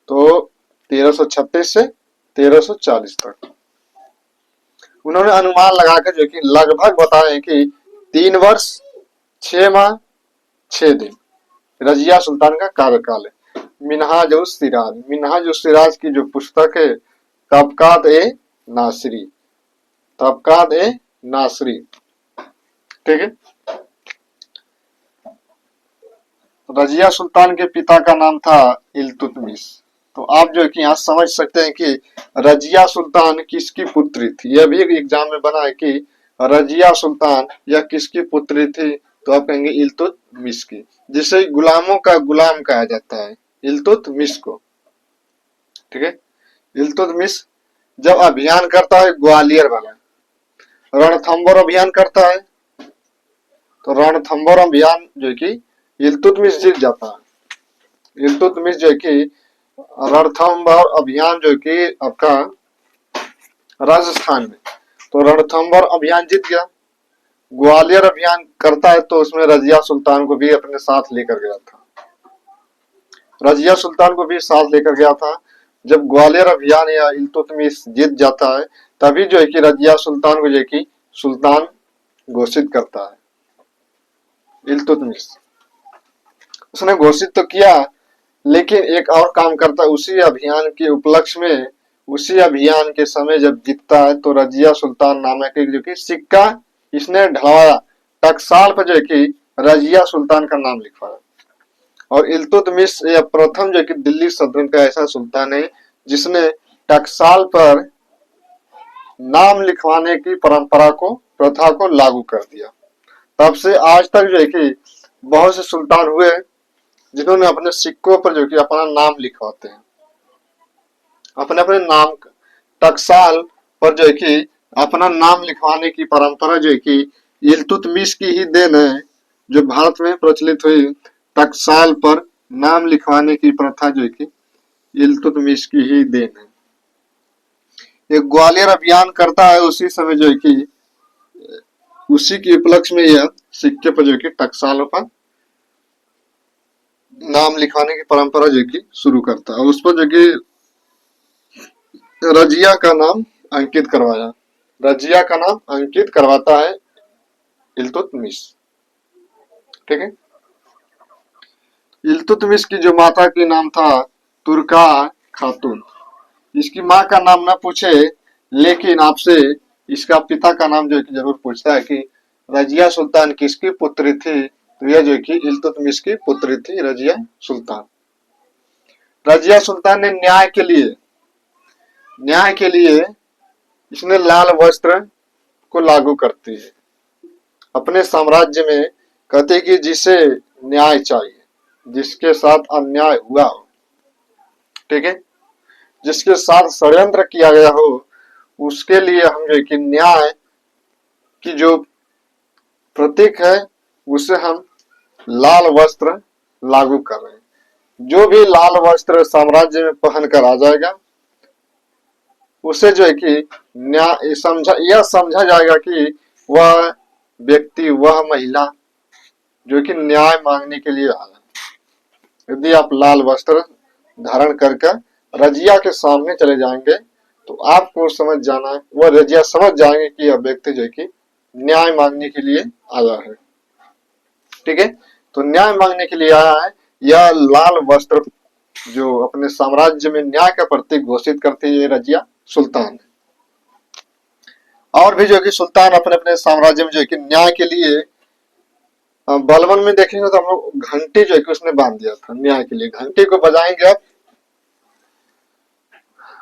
Speaker 1: तो 1336 से 1340 तक। उन्होंने अनुमान लगाकर जो कि लगभग बताए कि 3 वर्ष 6 माह 6 दिन रजिया सुल्तान का कार्यकाल है। मिनहाज उस सिराज, मिनहाज उस सिराज की जो पुस्तक है तबकात ए नासरी, तबकात ए नासरी, ठीक है। रजिया सुल्तान के पिता का नाम था इल्तुतमिश। तो आप जो है कि यहाँ समझ सकते हैं कि रजिया सुल्तान किसकी पुत्री थी। यह भी एक एग्जाम में बना है कि रजिया सुल्तान यह किसकी पुत्री थी, तो आप कहेंगे इल्तुतमिश की, जिसे गुलामों का गुलाम कहा जाता है इल्तुतमिश को, ठीक है। इल्तुतमिश जब अभियान करता है ग्वालियर वाला, रणथंबोर अभियान करता है, तो रणथंबोर अभियान जो है कि इल्तुतमिश जीत जाता है। इल्तुतमिश जो है कि रणथंबोर अभियान जो है कि आपका राजस्थान में, तो रणथंबोर अभियान जीत गया। ग्वालियर अभियान करता है तो उसमें रजिया सुल्तान को भी अपने साथ लेकर गया था, रजिया सुल्तान को भी साथ लेकर गया था। जब ग्वालियर अभियान या इल्तुतमिश जीत जाता है तभी जो है कि रजिया सुल्तान को जो है कि सुल्तान घोषित करता है इल्तुतमिश। उसने घोषित तो किया लेकिन एक और काम करता है, उसी अभियान के उपलक्ष्य में, उसी अभियान के समय जब जीतता है तो रजिया सुल्तान नामक एक जो कि सिक्का इसने ढलवाया, टकसाल पर जो है कि रजिया सुल्तान का नाम लिखवाया। और इल्तुतमिश यह प्रथम जो कि दिल्ली सल्तनत का ऐसा सुल्तान है जिसने टकसाल पर नाम लिखवाने की परंपरा को, प्रथा को लागू कर दिया। तब से आज तक जो है कि बहुत से सुल्तान हुए जिन्होंने अपने सिक्कों पर जो कि अपना नाम लिखवाते हैं, अपने अपने नाम टकसाल पर जो है कि अपना नाम लिखवाने की परंपरा जो है कि इल्तुतमिश की ही देन है, जो भारत में प्रचलित हुई टकसाल पर नाम लिखवाने की प्रथा जो है कि इल्तुतमिश की ही देन है। एक ग्वालियर अभियान करता है उसी समय जो है कि उसी के उपलक्ष्य में यह सिक्के पर जो कि टकसालों पर नाम लिखवाने की परंपरा जो कि शुरू करता है और उस पर जो कि रजिया का नाम अंकित करवाया, रजिया का नाम अंकित करवाता है इल्तुतमिश। ठीक है। इल्तुतमिश की जो माता की नाम था तुर्का खातून। इसकी माँ का नाम ना पूछे लेकिन आपसे इसका पिता का नाम जो है कि जरूर पूछता है कि रजिया सुल्तान किसकी पुत्री थी, तो यह जो है कि इल्तुतमिश की पुत्री थी रजिया सुल्तान। रजिया सुल्तान ने न्याय के लिए इसने लाल वस्त्र को लागू करती है अपने साम्राज्य में। कहते कि जिसे न्याय चाहिए, जिसके साथ अन्याय हुआ हो, ठीक है, जिसके साथ षड्यंत्र किया गया हो, उसके लिए हम जो कि न्याय की जो प्रतीक है उसे हम लाल वस्त्र लागू कर रहे हैं। जो भी लाल वस्त्र साम्राज्य में पहनकर आ जाएगा उसे जो है कि न्याय समझा जाएगा कि वह व्यक्ति, वह महिला जो कि न्याय मांगने के लिए आया। यदि आप लाल वस्त्र धारण करके रजिया के सामने चले जाएंगे तो आपको समझ जाना है, वह रजिया समझ जाएंगे कि यह व्यक्ति जो कि न्याय मांगने के लिए आया है। ठीक है। तो न्याय मांगने के लिए आया है। यह लाल वस्त्र जो अपने साम्राज्य में न्याय का प्रतीक घोषित करती है रजिया सुल्तान। और भी जो कि सुल्तान अपने अपने साम्राज्य में जो कि न्याय के लिए, बलबन में देखेंगे तो हम लोग घंटी जो है कि उसने बांध दिया था न्याय के लिए, घंटी को बजाएंगे।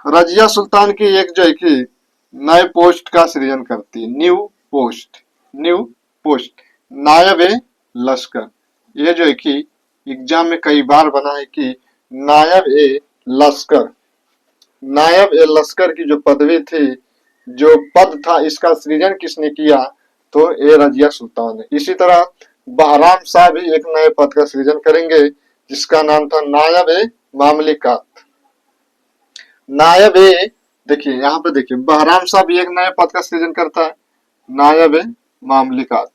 Speaker 1: रजिया सुल्तान की एक जो है कि नए पोस्ट का सृजन करती है, न्यू पोस्ट नायब ए लश्कर। ये जो है कि एग्जाम में कई बार बना है कि नायब ए लश्कर, नायब ए लश्कर की जो पदवी थी, जो पद था, इसका सृजन किसने किया, तो ये रजिया सुल्तान है। इसी तरह बहराम शाह भी एक नए पद का सृजन करेंगे जिसका नाम था नायब ए मामलिकात। नायब ए, देखिए यहाँ पे देखिए बहराम शाह भी एक नए पद का सृजन करता है, नायब ए मामलिकात।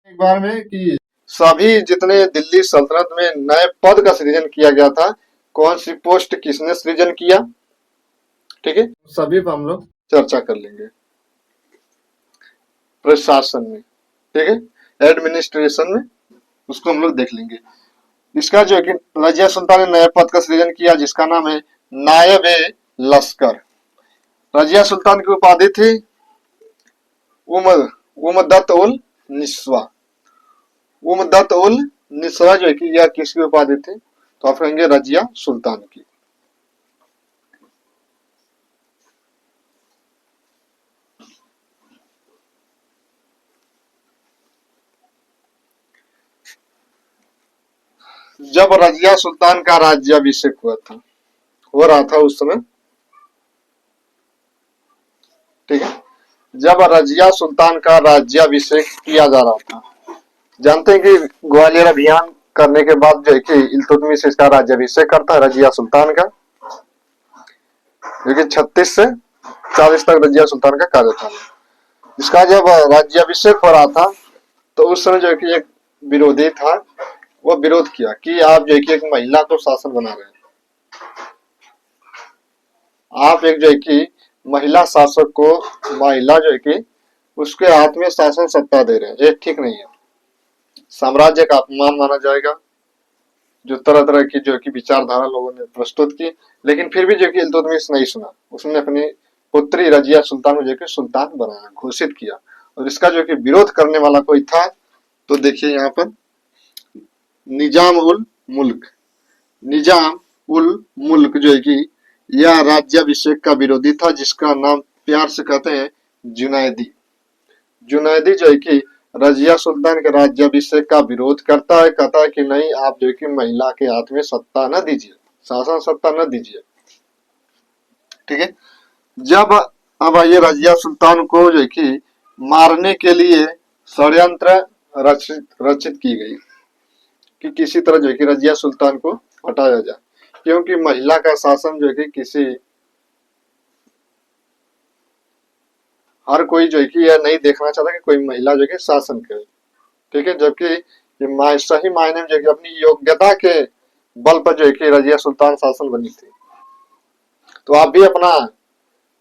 Speaker 1: एक बार में कि सभी जितने दिल्ली सल्तनत में नए पद का सृजन किया गया था, कौन सी पोस्ट किसने सृजन किया, ठीक है, सभी पर हम लोग चर्चा कर लेंगे। प्रशासन में, ठीक है, एडमिनिस्ट्रेशन में उसको हम लोग देख लेंगे। इसका जो है कि रजिया सुल्तान ने नए पद का सृजन किया जिसका नाम है नायब ए लश्कर। रजिया सुल्तान की उपाधि थी उमदत उल निस्वा। उमदत उल निस्वा जो है कि यह किसकी उपाधि थी, तो आप कहेंगे रजिया सुल्तान की। जब रजिया सुल्तान का राज्याभिषेक हुआ था, हो रहा था उस समय, ठीक है, जब रजिया सुल्तान का राज्याभिषेक किया जा रहा था, जानते हैं कि ग्वालियर अभियान करने के बाद जो है कि इल्तुतमिश इसका राज्याभिषेक करता है रजिया सुल्तान का, जो कि 36 से 40 तक रजिया सुल्तान का कार्यकाल है। इसका जब राज्याभिषेक हो रहा था तो उस समय जो है कि एक विरोधी था, वो विरोध किया कि आप जो है कि एक महिला को शासन बना रहे हैं, आप एक जो है कि महिला शासक को, महिला जो है कि उसके हाथ में शासन सत्ता दे रहे हैं, ये ठीक नहीं है, साम्राज्य का अपमान माना जाएगा। जो तरह तरह की जो कि विचारधारा लोगों ने प्रस्तुत की, लेकिन फिर भी जो कि इल्तुतमिश नहीं सुना, उसने अपनी पुत्री रजिया सुल्तान को जो कि सुल्तान बनाया, घोषित किया। और इसका जो कि विरोध करने वाला कोई था, तो देखिए यहाँ पर निजाम उल मुल्क। निजाम उल मुल्क जो है कि यह राज्याभिषेक का विरोधी था, जिसका नाम प्यार से कहते हैं जुनैदी। जुनैदी जो है कि रजिया सुल्तान के राज्याभिषेक का विरोध करता है, कहता है कि नहीं, आप जो है कि महिला के हाथ में सत्ता न दीजिए, शासन सत्ता न दीजिए। ठीक है। जब अब ये रजिया सुल्तान को जो है कि मारने के लिए षड्यंत्र रचित रचित की गई कि किसी तरह जो है कि रजिया सुल्तान को हटाया जाए, क्योंकि महिला का शासन जो है कि किसी हर कोई जो है कि यह नहीं देखना चाहता कि कोई महिला जो है कि शासन करे। ठीक है। जबकि ये सही मायने में जो है कि अपनी योग्यता के बल पर जो है कि रजिया सुल्तान शासन बनी थी। तो आप भी अपना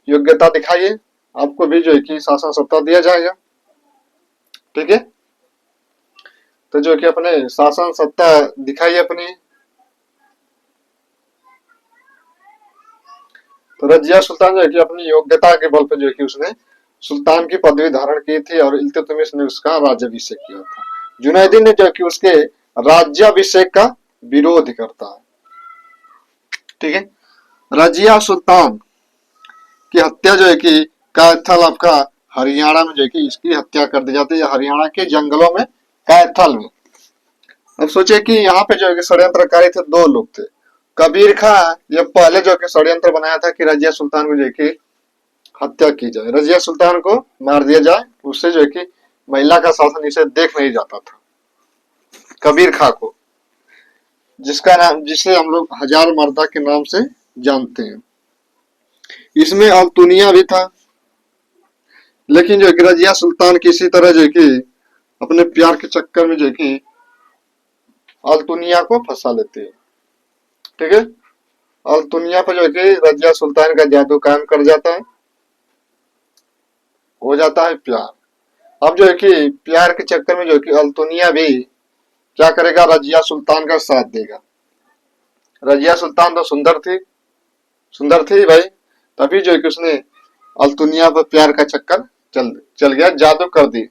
Speaker 1: योग्यता दिखाइए, आपको भी जो है कि शासन सत्ता दिया जाएगा। ठीक है। तो जो कि अपने शासन सत्ता दिखाइए अपनी। तो रजिया सुल्तान जो है कि अपनी योग्यता के बल पर जो है कि उसने सुल्तान की पदवी धारण की थी और इल्तुतमिश ने उसका राज्याभिषेक किया था। जुनैदी ने जो है कि उसके राज्याभिषेक का विरोध करता है। ठीक है। रजिया सुल्तान की हत्या जो है कि कैथल आपका हरियाणा में जो है कि इसकी हत्या कर दी जाती है, हरियाणा के जंगलों में, कैथल में। अब सोचिए कि यहाँ पे जो है कि षड्यंत्रकारी थे, दो लोग थे। कबीर खां ये पहले जो कि षड्यंत्र बनाया था कि रजिया सुल्तान को जो है कि हत्या की जाए, रजिया सुल्तान को मार दिया जाए, उससे जो है कि महिला का शासन इसे देख नहीं जाता था। कबीर खां को, जिसका नाम, जिसे हम लोग हजार मर्दा के नाम से जानते हैं। इसमें अल्तुनिया भी था, लेकिन जो है कि रजिया सुल्तान किसी तरह जो है कि अपने प्यार के चक्कर में जो है कि अल्तुनिया को फंसा लेते हैं। ठीक है। अल्तुनिया पर जो है कि रजिया सुल्तान का जादू काम कर जाता है, हो जाता है प्यार। अब जो है कि प्यार के चक्कर में जो है कि अल्तुनिया भी क्या करेगा, रजिया सुल्तान का साथ देगा। रजिया सुल्तान तो सुंदर थी भाई, तभी जो है कि उसने अल्तुनिया पर प्यार का चक्कर चल गया, जादू कर दी,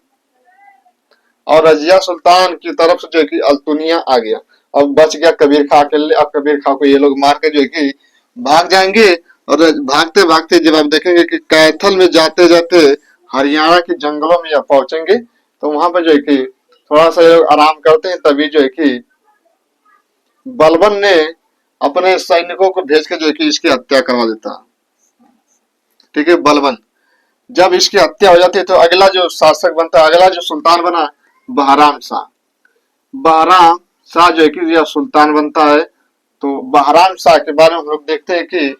Speaker 1: और रजिया सुल्तान की तरफ से जो है कि अल्तुनिया आ गया। अब बच गया कबीर खां अकेले। अब कबीर खां को ये लोग मार के जो है कि भाग जाएंगे, और भागते भागते जब आप देखेंगे कि कैथल में जाते जाते हरियाणा के जंगलों में पहुंचेंगे, तो वहां पर जो है कि थोड़ा सा ये लोग आराम करते हैं, तभी जो है कि बलबन ने अपने सैनिकों को भेज के जो है कि इसकी हत्या करवा देता। ठीक है। बलबन, जब इसकी हत्या हो जाती है तो अगला जो शासक बनता है, अगला जो सुल्तान बना, बहराम शाह। बहराम शाह जो है कि यह सुल्तान बनता है। तो बहराम शाह के बारे में हम लोग देखते हैं कि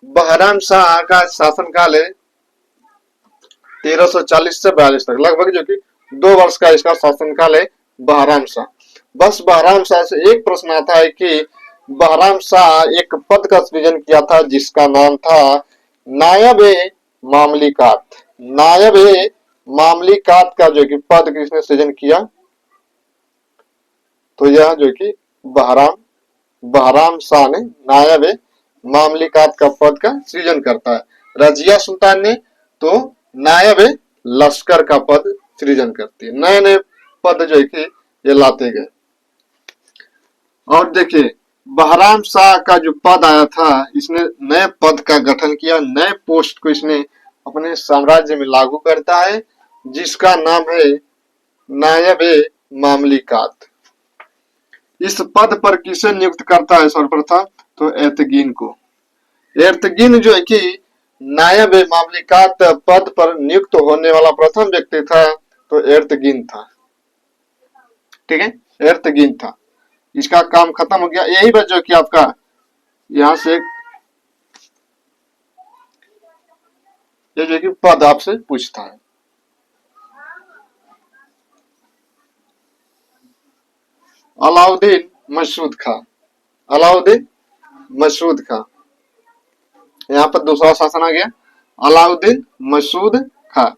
Speaker 1: बहराम शाह का शासनकाल है 1340 से 42 तक, लगभग जो कि 2 वर्ष का इसका शासनकाल है बहराम शाह। बस बहराम शाह से एक प्रश्न आता है कि बहराम शाह एक पद का सृजन किया था, जिसका नाम था नायब मामलिकात। नायब मामलिकात का जो कि पद किसने सृजन किया, तो यह जो कि बहराम बहराम शाह ने नायब मामलिकात का पद का सृजन करता है। रजिया सुल्तान ने तो नायब लश्कर का पद सृजन करती है। नए नए पद जो है कि ये लाते गए। और देखिए, बहराम शाह का जो पद आया था, इसने नए पद का गठन किया, नए पोस्ट को इसने अपने साम्राज्य में लागू करता है, जिसका नाम है नायब मामलिकात। इस पद पर किसे नियुक्त करता है सर्वप्रथम, तो एतगीन को। एर्तगिन जो है कि नायब मामलिकात पद पर नियुक्त होने वाला प्रथम व्यक्ति था, तो एर्तगिन था। ठीक है। एर्तगिन था, इसका काम खत्म हो गया। यही बात जो कि आपका यहाँ से ये जो कि पद आपसे पूछता है। अलाउद्दीन मसऊद खां। अलाउद्दीन मसऊद खां, यहाँ पर दूसरा शासन आ गया, अलाउद्दीन मसऊद खां।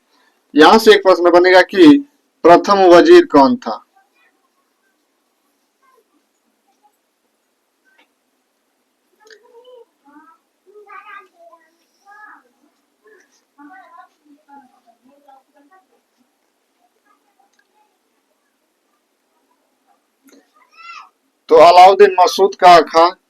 Speaker 1: यहां से एक प्रश्न बनेगा कि प्रथम वजीर कौन था। तो अलाउद्दीन मसूद का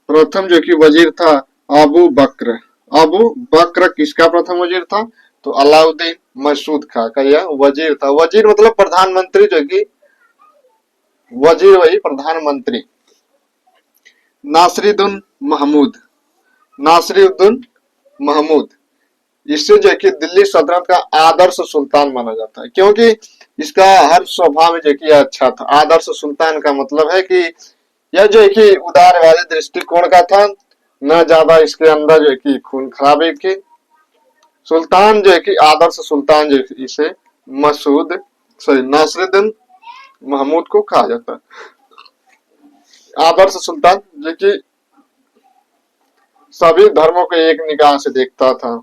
Speaker 1: प्रथम जो कि वजीर था अबू बक्र। अबू बक्र किसका प्रथम वजीर था? तो अलाउद्दीन मसूद खां का यह वजीर था। वजीर मतलब प्रधानमंत्री, जो कि वजीर वही प्रधानमंत्री। नासिरुद्दीन महमूद, नासिरुद्दीन महमूद, इससे जो है कि दिल्ली सल्तनत का आदर्श सुल्तान माना जाता है, क्योंकि इसका हर स्वभाव जो कि अच्छा था। आदर्श सुल्तान का मतलब है कि यह जो है कि उदारवादी दृष्टिकोण का था, न ज्यादा इसके अंदर जो है कि खून खराबे की। सुल्तान जो है कि आदर्श सुल्तान जो इसे मसूद सॉरी नासिरुद्दीन महमूद को कहा जाता है। आदर्श सुल्तान जो कि सभी धर्मों को एक निगाह से देखता था।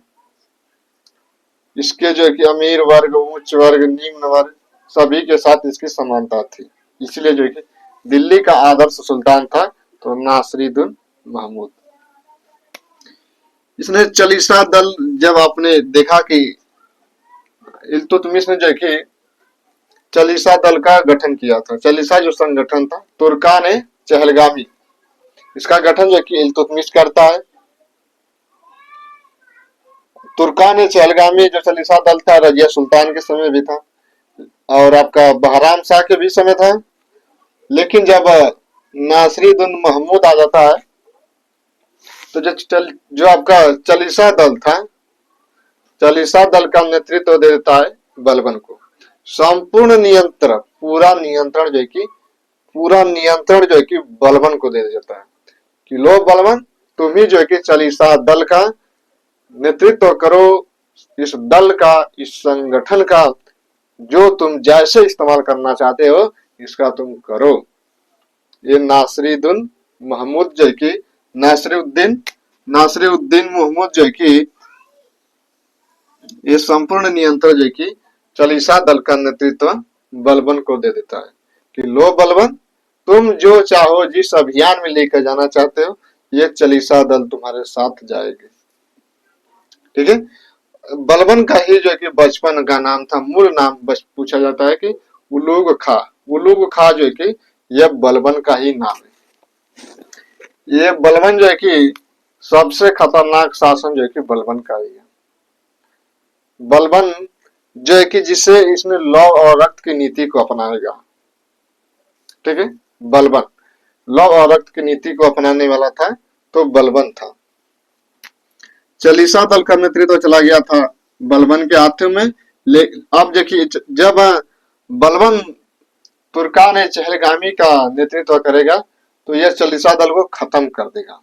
Speaker 1: इसके जो कि अमीर वर्ग, उच्च वर्ग, निम्न वर्ग सभी के साथ इसकी समानता थी। इसलिए जो कि दिल्ली का आदर्श सुल्तान था तो नासिरुद्दीन महमूद। इसने चालीसा दल, जब आपने देखा कि इल्तुतमिश ने जो कि चालीसा दल का गठन किया था, चालीसा जो संगठन था तुर्कान ए चहलगामी, इसका गठन जो कि इल्तुतमिश करता है। तुर्कान ए चहलगामी जो चालीसा दल था रजिया सुल्तान के समय भी था और आपका बहराम शाह के भी समय था। लेकिन जब नासिरुद्दीन महमूद आ जाता है तो जो आपका चालीसा दल था, चालीसा दल का नेतृत्व दे देता है बलबन को। संपूर्ण नियंत्रण, पूरा नियंत्रण जो है कि बलबन को दे देता है कि लो बलबन, तुम ही जो है कि चालीसा दल का नेतृत्व करो, इस दल का, इस संगठन का जो तुम जैसे इस्तेमाल करना चाहते हो इसका तुम करो। ये नासिरुद्दीन महमूद जो है कि नासिरुद्दीन महमूद जो है कि ये संपूर्ण नियंत्रण जो है कि चालीसा दल का नेतृत्व बलबन को दे देता है कि लो बलबन, तुम जो चाहो, जिस अभियान में लेकर जाना चाहते हो, ये चालीसा दल तुम्हारे साथ जाएगी। ठीक है। बलबन का ही जो है कि बचपन का नाम था, मूल नाम बस पूछा जाता है कि उलूग खा। उलूग खा जो है कि यह बलबन का ही नाम है। ये बलबन जो है कि सबसे खतरनाक शासन जो है कि बलबन का ही है। बलबन जो है कि जिसे इसने लौ और रक्त की नीति को अपनाएगा। ठीक है। बलबन लौ और रक्त की नीति को अपनाने वाला था तो बलबन था। चालीसा दल का नेतृत्व चला गया था बलबन के हाथों में। अब देखिए, जब बलबन तुर्कान ए चहलगामी का नेतृत्व करेगा तो यह चालीसा दल को खत्म कर देगा।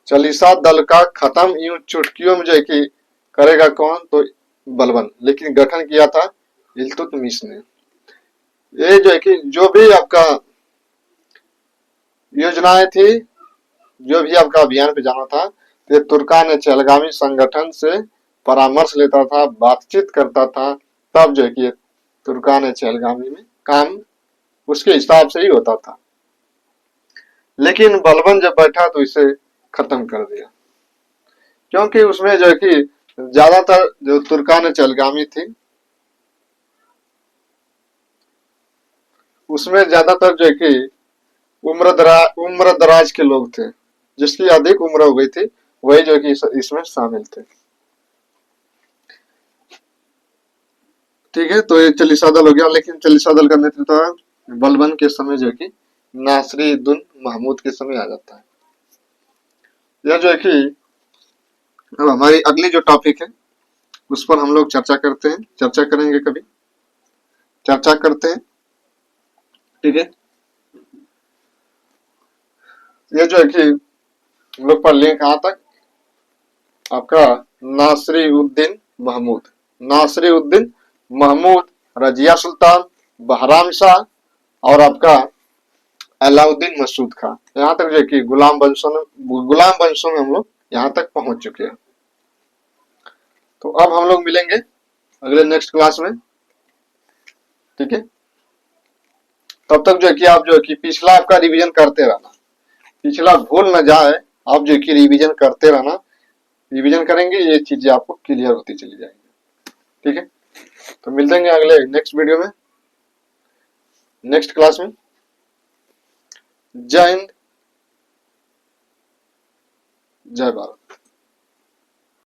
Speaker 1: चालीसा दल का खत्म यूं चुटकियों में जो है कि करेगा कौन? तो बलबन। लेकिन गठन किया था इल्तुतमिश ने। ये जो है कि जो भी आपका योजनाएं थी, जो भी आपका अभियान पे जाना था, ये तुर्कान ए चहलगामी संगठन से परामर्श लेता था, बातचीत करता था, तब जो है कि तुर्कान ए चहलगामी में काम उसके हिसाब से ही होता था। लेकिन बलबन जब बैठा तो इसे खत्म कर दिया, क्योंकि उसमें जो है कि ज्यादातर जो तुर्कान ए चहलगामी थी उसमें ज्यादातर जो है कि उम्र दराज के लोग थे, जिसकी अधिक उम्र हो गई थी वही जो कि इसमें शामिल थे। ठीक है। तो ये चालीसा दल हो गया। लेकिन चालीसा दल का नेतृत्व बलबन के समय जो है कि नासिरुद्दीन महमूद के समय आ जाता है। यह जो है कि अब हमारी अगली जो टॉपिक है उस पर हम लोग चर्चा करते हैं, चर्चा करेंगे, कभी चर्चा करते हैं। ठीक है। ये जो है कि हम लोग पढ़ लिए कहां तक? आपका नासिरुद्दीन महमूद, नासिरुद्दीन महमूद, रजिया सुल्तान, बहराम शाह और आपका अलाउद्दीन मसूद खां। यहाँ तक जो है कि गुलाम वंशों में हम लोग यहाँ तक पहुंच चुके हैं। तो अब हम लोग मिलेंगे अगले नेक्स्ट क्लास में। ठीक है। तब तक जो है कि आप जो है कि पिछला आपका रिवीजन करते रहना, पिछला भूल न जाए, आप जो है कि रिवीजन करते रहना। रिवीजन करेंगे ये चीजें आपको क्लियर होती चली जाएंगी। ठीक है। तो मिलते हैं अगले नेक्स्ट वीडियो में, नेक्स्ट क्लास में। जय हिंद, जय भारत।